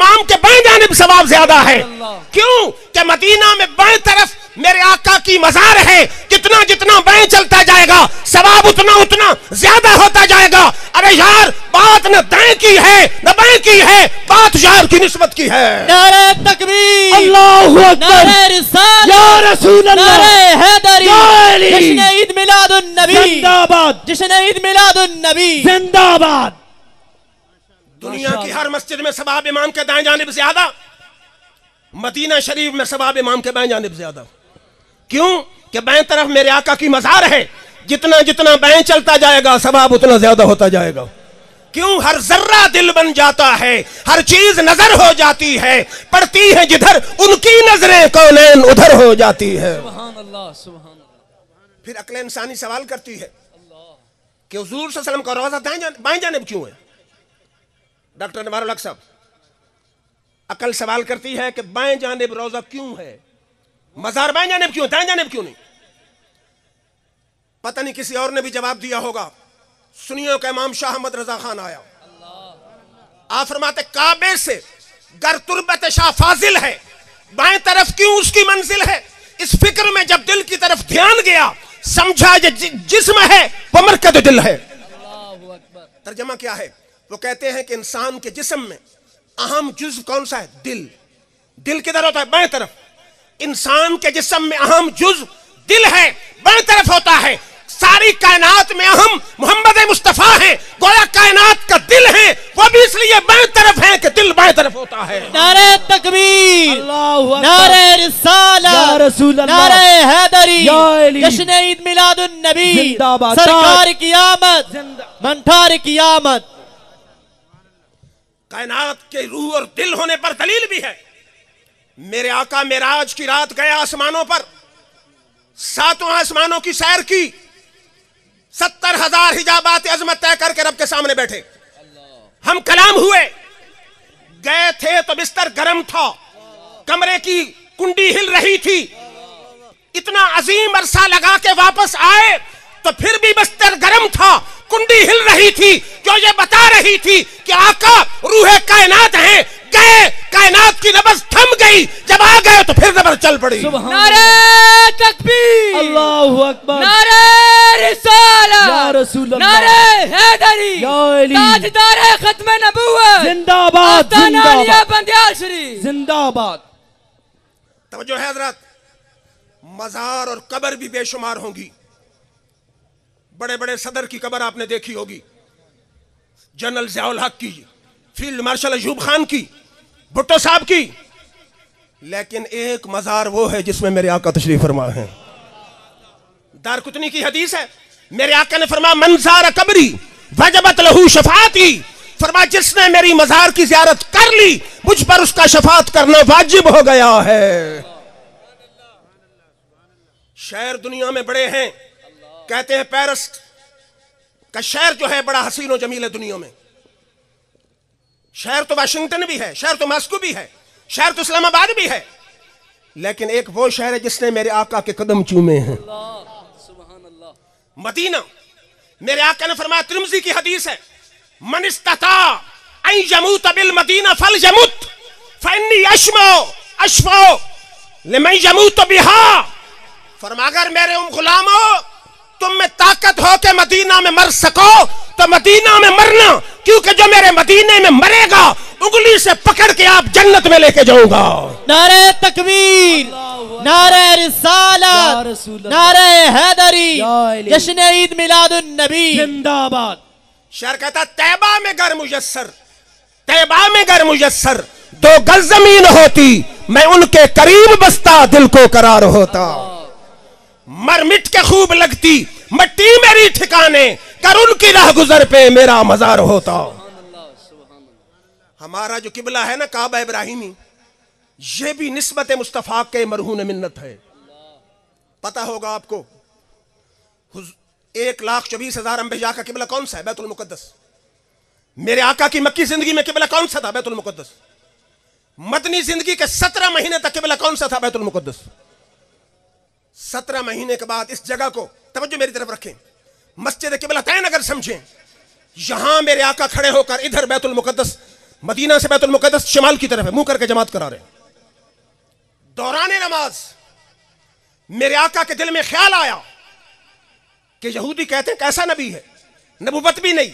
इमाम के बाएं जानिब सवाब ज्यादा है। क्यों कि मदीना में बाएं तरफ मेरे आका की मजार है। जितना जितना बाएं चलता जाएगा सवाब उतना उतना ज्यादा होता जाएगा। अरे यार, बात न दाएं की है न बाएं की है, बात यार की निस्बत की है। नारे तकबीर, अल्लाहु अकबर, नारे रिसालत, या रसूल अल्लाह, नारे हैदरी, जश्न ईद मिलादुन नबी जिंदाबाद, जश्न ईद मिलादुन नबी जिंदाबाद। दुनिया की हर मस्जिद में सवाब इमाम के दाएं जानिब ज्यादा, मदीना शरीफ में सवाब इमाम के बाएं जानिब ज्यादा। क्यों कि बाएं तरफ मेरे आका की मजार है। जितना जितना बाएं चलता जाएगा सवाब उतना ज्यादा होता जाएगा। क्यों? हर जर्रा दिल बन जाता है, हर चीज नजर हो जाती है, पड़ती है जिधर उनकी नजरें कौनैन उधर हो जाती है। सुभान अल्लाह, सुभान अल्लाह। फिर अक्ल इंसानी सवाल करती है कि हुजूर सल्लल्लाहु अलैहि वसल्लम का रोज़ा बाएं जानिब क्यों है? डॉक्टर नवारुल हक साहब, अकल सवाल करती है कि बाएं जानिब रोजा क्यों है, मजार बाएं जानिब क्यों, दाएं जानिब क्यों नहीं? पता नहीं किसी और ने भी जवाब दिया होगा। सुनियों का इमाम शाह अहमद रजा खान आया, आप फरमाते काबे से गर तुरबत शाह फाजिल है, बाएं तरफ क्यों उसकी मंजिल है? इस फिक्र में जब दिल की तरफ ध्यान गया, समझा जिस्म है वो मरकज दिल है। तर्जमा क्या है? वो कहते हैं कि इंसान के जिस्म में अहम जुज़ कौन सा है? दिल। दिल किधर होता है? बाएं तरफ। इंसान के जिस्म में अहम जुज़ दिल है, बाएं तरफ होता है। सारी कायनात में अहम मोहम्मद मुस्तफा है, गोया कायनात का दिल है, वो भी इसलिए बाएं तरफ है कि दिल बाएं तरफ होता है। नारे तकबीर, नारे रिसालत, या रसूल अल्लाह, नारे हैदरी, जश्न ईद मिलादुन नबी जिंदाबाद, सरकार की आमद, मंठार की आमद। कायनात के रूह और दिल होने पर दलील भी है। मेरे आका मेराज की रात गए आसमानों पर, 7 आसमानों की सैर की, 70,000 हिजाबात अजमत तय करके रब के सामने बैठे। हम कलाम हुए, गए थे तो बिस्तर गर्म था, कमरे की कुंडी हिल रही थी। इतना अजीम अरसा लगा के वापस आए तो फिर भी बिस्तर गर्म था, कुंडी हिल रही थी, जो ये बता रही थी कि आका रूह कायनात हैं। गए, कायनात की नब्ज़ थम गई, जब आ गए तो फिर नब्ज़ चल पड़ी। नारे तकबीर, अल्लाहु अकबर, नारे रिसालत, या रसूल अल्लाह, नारे हैदरी, ताजदार खत्म नबूवत जिंदाबाद, जिंदाबाद, बंदियाल शरीफ जिंदाबाद। तवज्जो है हज़रात, मज़ार और कब्र भी बेशुमार होंगी। बड़े बड़े सदर की कब्र आपने देखी होगी, जनरल ज़ियाउल हक की, फील्ड मार्शल अयूब खान की, भुट्टो साहब की, लेकिन एक मजार वो है जिसमें मेरे आका तशरीफ फरमा है। दारकुतनी की हदीस है, मेरे आका ने फरमाया मंजार कब्री वजबत लहू शफाती, फरमा जिसने मेरी मजार की ज़ियारत कर ली मुझ पर उसका शफात करना वाजिब हो गया है। शहर दुनिया में बड़े हैं, कहते हैं पेरिस का शहर जो है बड़ा हसीन और जमील है दुनिया में। शहर तो वाशिंगटन भी है, शहर तो मॉस्को भी है, शहर तो इस्लामाबाद भी है, लेकिन एक वो शहर है जिसने मेरे आका के कदम चूमे हैं, मदीना। मेरे आका ने फरमाया, तिर्मिज़ी की हदीस है, मन इस्तता अन यमूत बिल मदीना फल यमुत फइन्नी अशफा लिमन यमूत बिहा। फरमा अगर मेरे गुलामों तुम में ताकत हो के मदीना में मर सको तो मदीना में मरना, क्योंकि जो मेरे मदीने में मरेगा उंगली से पकड़ के आप जन्नत में लेके जाऊंगा। नारे तकबीर, नारे रिसालत, नारे हैदरी, जश्न ईद मिलादुन नबी जिंदाबाद। शेर कहता तैबा में गर मुयस्सर, तैबा में गर मुयस्सर 2 गज जमीन होती मैं उनके करीब बसता दिल को करार होता। मर मिट के खूब लगती मट्टी मेरी ठिकाने कर उनकी राह गुजर पे मेरा मजार होता। हमारा जो किबला है ना काबा इब्राहिमी, ये भी निस्बत मुस्तफा के मरहून मिन्नत है। पता होगा आपको 1,24,000 अंबिया का किबला कौन सा है? बैतुल मुकद्दस। मेरे आका की मक्की जिंदगी में किबला कौन सा था? बैतुल मुकद्दस। मदनी जिंदगी के 17 महीने तक किबला कौन सा था? बैतुल मुकद्दस। 17 महीने के बाद इस जगह को तवज्जो मेरी तरफ रखें, मस्जिद किबला तैन अगर समझें, यहां मेरे आका खड़े होकर इधर बैतुल मुकद्दस मदीना से बैतुल मुक़द्दस शिमाल की तरफ है, मुंह करके जमात करा रहे हैं। दौरान नमाज मेरे आका के दिल में ख्याल आया कि यहूदी कहते हैं कैसा नबी है, नबूवत भी नहीं,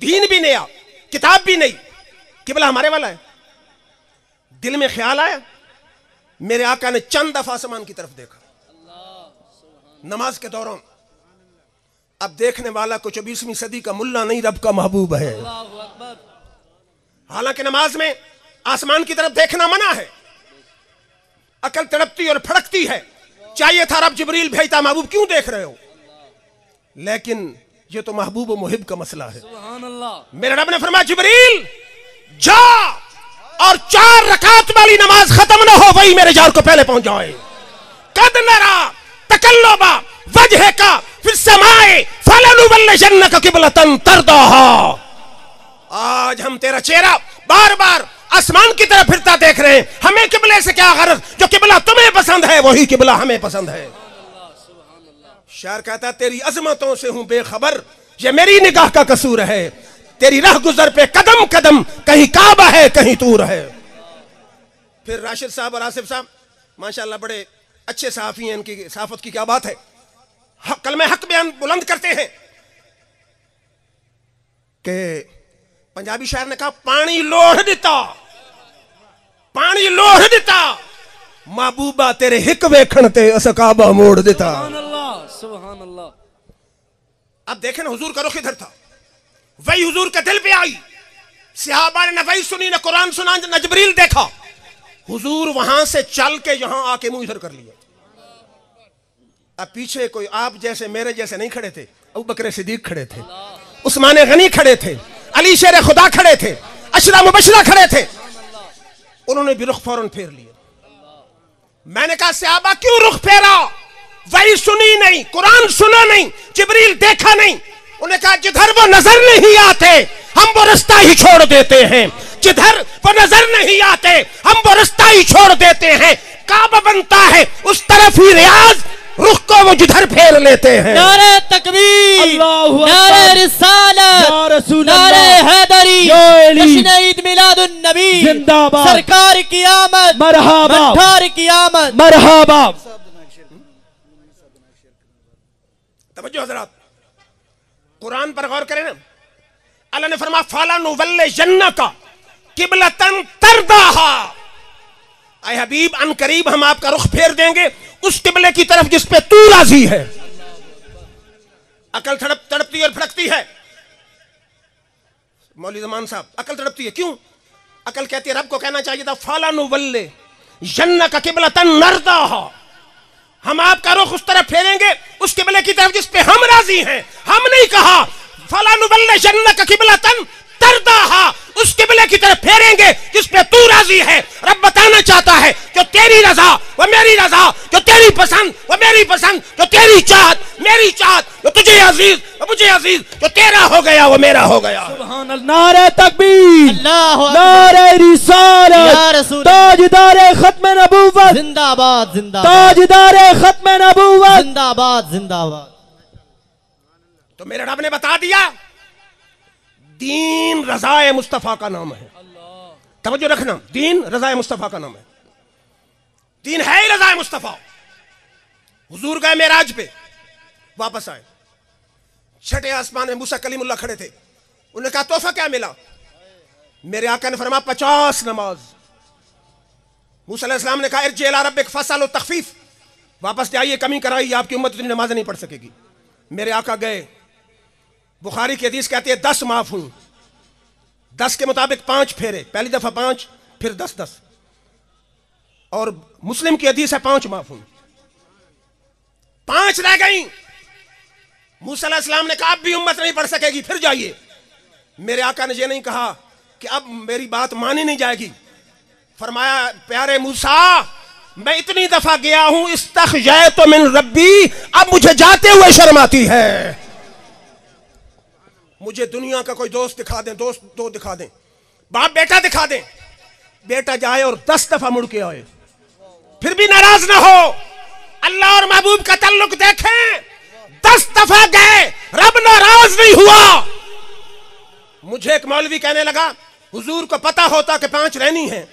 दीन भी नया, किताब भी नहीं, किबला हमारे वाला है। दिल में ख्याल आया, मेरे आका ने चंद दफा आसमान की तरफ देखा नमाज के दौरान। अब देखने वाला कुछ 20वीं सदी का मुल्ला नहीं, रब का महबूब है। हालांकि नमाज में आसमान की तरफ देखना मना है, अकल तड़पती और फड़कती है, चाहिए था रब जिब्रील भेजता, महबूब क्यों देख रहे हो, लेकिन ये तो महबूब मुहिब का मसला है। मेरे रब ने फरमाया जिब्रील जा और 4 रकात वाली नमाज खत्म ना हो वही मेरे जार को पहले पहुंच जाए। कद नरा तकल्लुबा वजहका फिर समाए फलनुवल्लिजन्नका क़िबलतन तरदाहा। आज हम तेरा चेहरा बार बार आसमान की तरफ फिरता देख रहे हैं, हमें किबले से क्या गरज, जो किबला तुम्हें पसंद है वही किबला हमें पसंद है। शायर कहता तेरी अजमतों से हूं बेखबर, ये मेरी निगाह का कसूर है, तेरी राह गुजर पे कदम कदम कहीं काबा है कहीं तूर है। फिर राशिद साहब और आसिफ साहब माशाल्लाह बड़े अच्छे सहाफी हैं, इनकी सहाफत की क्या बात है, कलमे हक बयान बुलंद करते हैं कि पंजाबी शायर ने कहा पानी लोढ़ दिता, पानी लोढ़ दिता, महबूबा तेरे हिक वेखण ते अस काबा मोड़ दिता। सुभान अल्लाह। अब देखें ना हुजूर का रुख इधर था, वही हुजूर के दिल पे आई, सहाबा ने वही सुनी, न कुरान सुना, न जिब्रील देखा, हुजूर वहां से चल के यहां आके मुंह इधर कर लिया। अब पीछे कोई आप जैसे मेरे जैसे नहीं खड़े थे, अबू बकर सिद्दीक खड़े थे, उस्मान गनी खड़े थे, अली शेर खुदा खड़े थे, अशरा मुबशरा खड़े थे, उन्होंने भी रुख फौरन फेर लिया। मैंने कहा सहाबा क्यों रुख फेरा, वही सुनी नहीं, कुरान सुना नहीं, जिब्रील देखा नहीं। उन्हें कहा जिधर वो नजर नहीं आते हम वो रास्ता ही छोड़ देते हैं, जिधर वो नजर नहीं आते हम वो रास्ता ही छोड़ देते हैं। काबा बनता है उस तरफ ही रियाज, रुख को वो जिधर फेर लेते हैं। नारे तकबीर, नारे रिसालत, नारे हैदरी, जश्न ईद मिलादुन नबी, जिंदाबाद, सरकार की आमद, मरहबा, सरकार की आमद, मरहबा। तवज्जो हज़रात, कुरान पर गौर करें ना, अल्लाह ने फरमाया फलनुवल्लिजन्नका क़िबलतन तरदाहा। ऐ हबीब अन करीब हम आपका रुख फेर देंगे उस किबले की तरफ जिस पे तू राजी है। अकल तड़पती और फड़कती है, मौलवी ज़मान साहब अकल तड़पती है, क्यों? अकल कहती है रब को कहना चाहिए था फलनुवल्लिजन्नका क़िबलतन नरदाहा, हम आपका रुख उस तरफ फेरेंगे उस किबले की तरफ जिस पे हम राजी हैं। हम नहीं कहा फलनुवल्लिजन्नका क़िबलतन तरदाहा, उस किबले की तरफ फेरेंगे जिस पे तू राजी है। रब बताना चाहता है जो तेरी रजा वो मेरी रजा, जो तेरी पसंद वो मेरी पसंद, जो तेरी चाहत मेरी चाहत, जो तुझे अजीज वो मुझे अजीज, जो तेरा हो गया वो मेरा हो गया। सुभान अल्लाह। नारे तकबीर, नारे रिसालत, ताजदारे खत्म नबूवत जिंदाबाद जिंदाबाद, ताजदारे खत्म नबूवत जिंदाबाद जिंदाबाद। तो मेरे रब ने बता दिया दीन रज़ाए मुस्तफ़ा का नाम है। तवज्जो रखना, दीन रज़ाए मुस्तफ़ा का नाम है, दीन है ही रज़ाए मुस्तफ़ा। हुजूर गए मेराज पे, वापस आए, छठे आसमान में मूसा कलीमुल्लाह खड़े थे, उन्होंने कहा तोहफा क्या मिला? मेरे आका ने फरमाया 50 नमाज। मूसा अलैहिस्सलाम ने कहा इरजी इला रब्बिक फसअल तखफीफ, वापस जाइए कमी कराइए, आपकी उम्मत इतनी नमाज नहीं पढ़ सकेगी। मेरे आका गए, बुखारी की हदीस कहती है 10 माफ हुई, 10 के मुताबिक 5 फेरे, पहली दफा 5 फिर 10, और मुस्लिम की हदीस है 5 माफ हुई, 5 रह गई। मूसा अलैहिस्सलाम ने कहा अब भी उम्मत नहीं पढ़ सकेगी, फिर जाइए। मेरे आका ने यह नहीं कहा कि अब मेरी बात मानी नहीं जाएगी, फरमाया प्यारे मूसा मैं इतनी दफा गया हूं इस्तखजयतु मिन रब्बी, अब मुझे जाते हुए शर्म आती है। मुझे दुनिया का कोई दोस्त दिखा दें, दोस्त दो दिखा दें, बाप बेटा दिखा दें, बेटा जाए और 10 दफा मुड़ के आए फिर भी नाराज ना हो। अल्लाह और महबूब का ताल्लुक देखें, 10 दफा गए रब नाराज नहीं हुआ। मुझे एक मौलवी कहने लगा हुजूर को पता होता कि 5 रहनी है